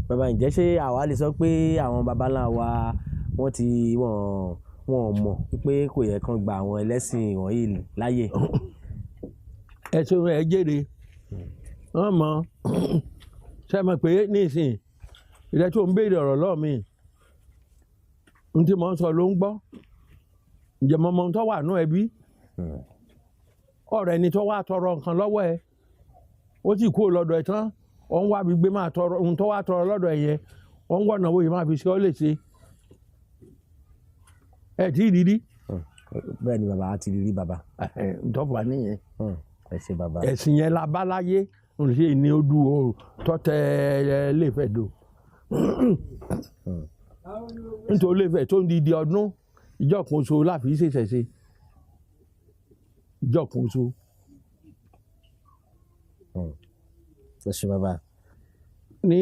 bàbá ǹjẹ́ ṣé àwa lè sọ pé àwọn baba ńlá wa wọ́n ti wọ́n mọ̀ pé kò yẹ kán gba àwọn ẹlẹ́sìn wọ̀nyí láyè. ẹ̀sùn ẹ̀ jèrè wọ́n mọ̀ ṣe mọ̀ pé nísìnyí ìrẹ́ tó ń béèrè ọ̀rọ̀ lọ́ọ̀ mi n tí mo ń sọ ló ń gbọ́ ǹjẹ́ mo mọ ohun tó wà nú ẹbí ọ̀rọ̀ ẹni tó wá tọrọ nǹkan lọ́wọ́ ẹ ó sì kú lọ́dọ̀ ẹ tán ó ń wá gbígbé máa tọrọ ohun tó wá tọrọ lọ́dọ̀ ẹ yẹn ó ń wọ̀nà owó yìí máa fi ṣe ọ́ lè ṣe ẹ tí ì rírí. bẹ́ẹ̀ ni bàbá á ti rí bàbá. ntọ́fà nìyẹn ẹ ṣé bàbá. ẹ̀sìn yẹn la bá láyé n ṣe ní ojú tọ́tẹ̀ lẹ́fẹ̀ẹ́ do nítorí lẹ́fẹ̀ẹ́ tó ń di ọdún ìjọ kan oṣù láfi ṣèṣẹ̀ ṣe ìjọ kan oṣù. ẹ ṣé bàbá. ní